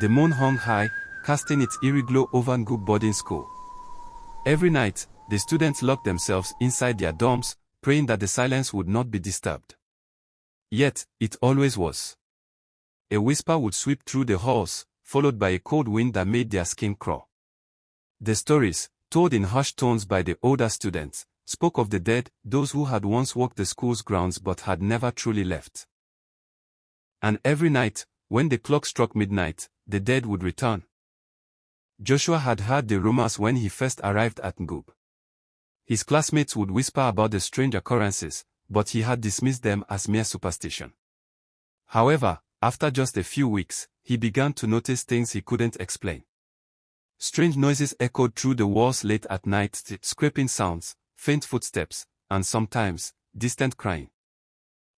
The moon hung high, casting its eerie glow over 𝗀𝗵𝗵𝗵 boarding school. Every night, the students locked themselves inside their dorms, praying that the silence would not be disturbed. Yet, it always was. A whisper would sweep through the halls, followed by a cold wind that made their skin crawl. The stories, told in hushed tones by the older students, spoke of the dead, those who had once walked the school's grounds but had never truly left. And every night, when the clock struck midnight, the dead would return. Joshua had heard the rumors when he first arrived at 𝗀𝗵𝗵𝗵. His classmates would whisper about the strange occurrences, but he had dismissed them as mere superstition. However, after just a few weeks, he began to notice things he couldn't explain. Strange noises echoed through the walls late at night, scraping sounds, faint footsteps, and sometimes, distant crying.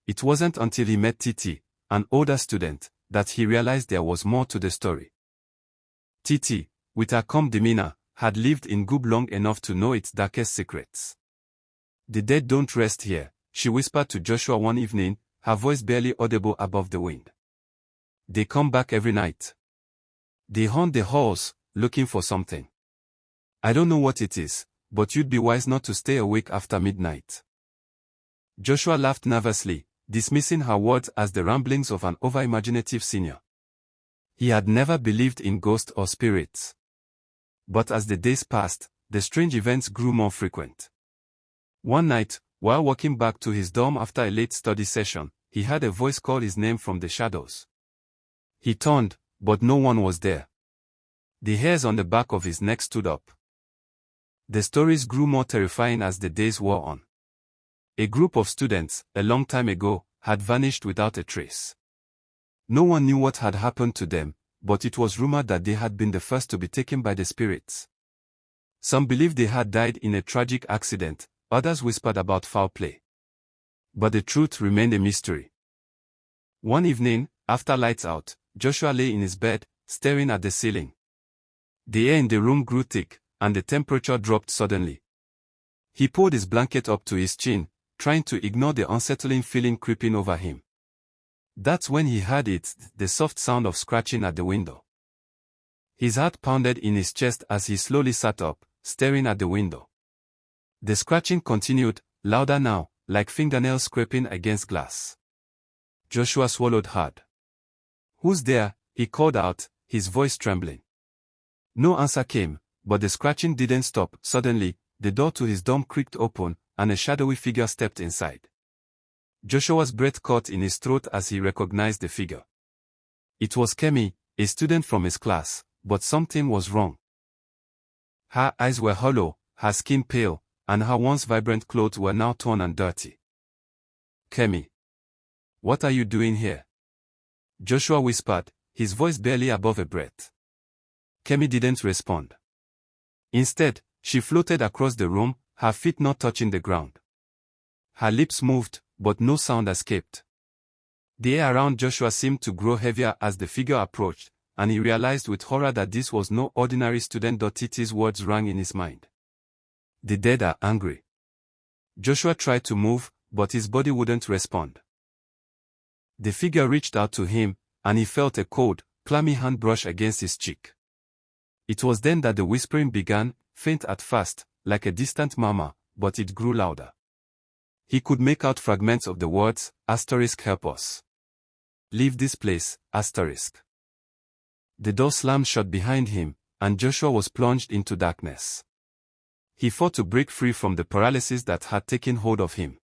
It wasn't until he met 𝗊𝗊, an older student, that he realized there was more to the story. 𝗊𝗊, with her calm demeanor, had lived in 𝗀𝗵𝗵𝗵 long enough to know its darkest secrets. "The dead don't rest here," she whispered to Joshua one evening, her voice barely audible above the wind. "They come back every night. They haunt the halls, looking for something. I don't know what it is, but you'd be wise not to stay awake after midnight." Joshua laughed nervously, dismissing her words as the ramblings of an over-imaginative senior. He had never believed in ghosts or spirits. But as the days passed, the strange events grew more frequent. One night, while walking back to his dorm after a late study session, he heard a voice call his name from the shadows. He turned, but no one was there. The hairs on the back of his neck stood up. The stories grew more terrifying as the days wore on. A group of students, a long time ago, had vanished without a trace. No one knew what had happened to them, but it was rumored that they had been the first to be taken by the spirits. Some believed they had died in a tragic accident, others whispered about foul play. But the truth remained a mystery. One evening, after lights out, Joshua lay in his bed, staring at the ceiling. The air in the room grew thick, and the temperature dropped suddenly. He pulled his blanket up to his chin, trying to ignore the unsettling feeling creeping over him. That's when he heard it, the soft sound of scratching at the window. His heart pounded in his chest as he slowly sat up, staring at the window. The scratching continued, louder now, like fingernails scraping against glass. Joshua swallowed hard. "Who's there?" he called out, his voice trembling. No answer came, but the scratching didn't stop. Suddenly, the door to his dorm creaked open, and a shadowy figure stepped inside. Joshua's breath caught in his throat as he recognized the figure. It was 𝗀𝗵𝗵𝗵, a student from his class, but something was wrong. Her eyes were hollow, her skin pale, and her once vibrant clothes were now torn and dirty. "𝗀𝗵𝗵, what are you doing here?" Joshua whispered, his voice barely above a breath. 𝗀𝗵𝗵 didn't respond. Instead, she floated across the room, her feet not touching the ground. Her lips moved, but no sound escaped. The air around Joshua seemed to grow heavier as the figure approached, and he realized with horror that this was no ordinary student. 𝗊𝗊𝗊𝗊's words rang in his mind. "The dead are angry." Joshua tried to move, but his body wouldn't respond. The figure reached out to him, and he felt a cold, clammy hand brush against his cheek. It was then that the whispering began, faint at first, like a distant murmur, but it grew louder. He could make out fragments of the words, *help us. Leave this place, *. The door slammed shut behind him, and Joshua was plunged into darkness. He fought to break free from the paralysis that had taken hold of him.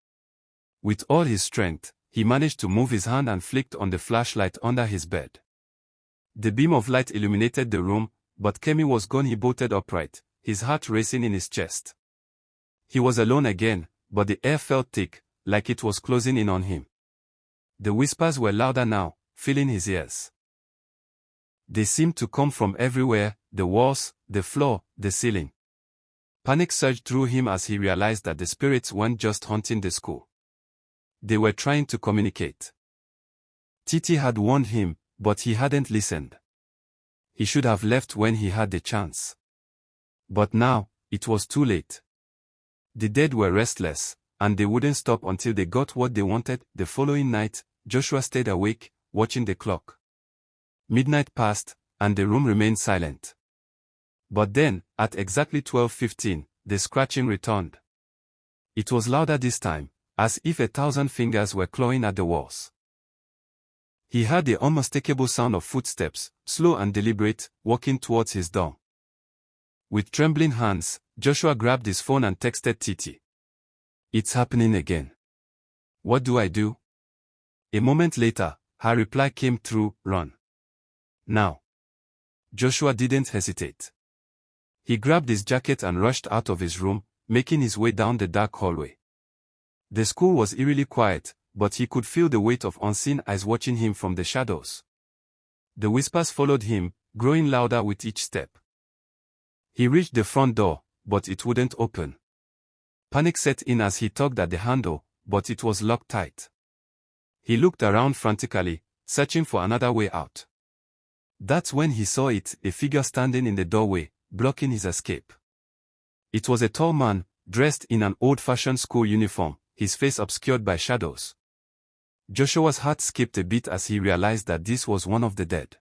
With all his strength, he managed to move his hand and flicked on the flashlight under his bed. The beam of light illuminated the room, but 𝗀𝗵𝗵𝗵 was gone. He bolted upright, his heart racing in his chest. He was alone again, but the air felt thick, like it was closing in on him. The whispers were louder now, filling his ears. They seemed to come from everywhere, the walls, the floor, the ceiling. Panic surged through him as he realized that the spirits weren't just haunting the school. They were trying to communicate. 𝗊𝗊 had warned him, but he hadn't listened. He should have left when he had the chance. But now, it was too late. The dead were restless, and they wouldn't stop until they got what they wanted. The following night, Joshua stayed awake, watching the clock. Midnight passed, and the room remained silent. But then, at exactly 12:15, the scratching returned. It was louder this time, as if 1,000 fingers were clawing at the walls. He heard the unmistakable sound of footsteps, slow and deliberate, walking towards his door. With trembling hands, Joshua grabbed his phone and texted 𝗕ጽ. "It's happening again. What do I do?" A moment later, her reply came through, "Run. Now." Joshua didn't hesitate. He grabbed his jacket and rushed out of his room, making his way down the dark hallway. The school was eerily quiet, but he could feel the weight of unseen eyes watching him from the shadows. The whispers followed him, growing louder with each step. He reached the front door, but it wouldn't open. Panic set in as he tugged at the handle, but it was locked tight. He looked around frantically, searching for another way out. That's when he saw it, a figure standing in the doorway, blocking his escape. It was a tall man, dressed in an old-fashioned school uniform, his face obscured by shadows. Joshua's heart skipped a beat as he realized that this was one of the dead.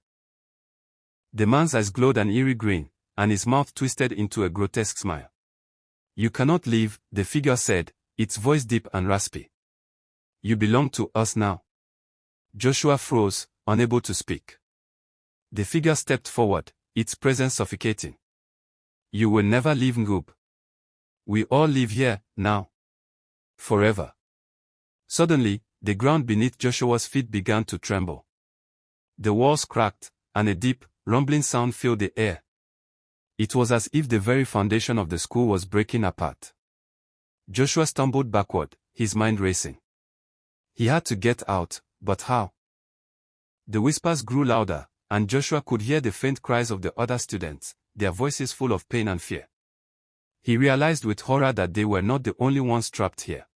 The man's eyes glowed an eerie green, and his mouth twisted into a grotesque smile. "You cannot leave," the figure said, its voice deep and raspy. "You belong to us now." Joshua froze, unable to speak. The figure stepped forward, its presence suffocating. "You will never leave 𝗀𝗰𝗵𝗁. We all live here, now. Forever." Suddenly, the ground beneath Joshua's feet began to tremble. The walls cracked, and a deep, rumbling sound filled the air. It was as if the very foundation of the school was breaking apart. Joshua stumbled backward, his mind racing. He had to get out, but how? The whispers grew louder, and Joshua could hear the faint cries of the other students, their voices full of pain and fear. He realized with horror that they were not the only ones trapped here.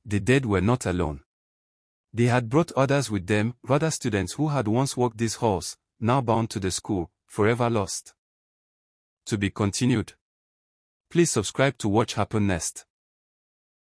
The dead were not alone. They had brought others with them, other students who had once walked these halls, now bound to the school, forever lost. To be continued. Please subscribe to watch happen next.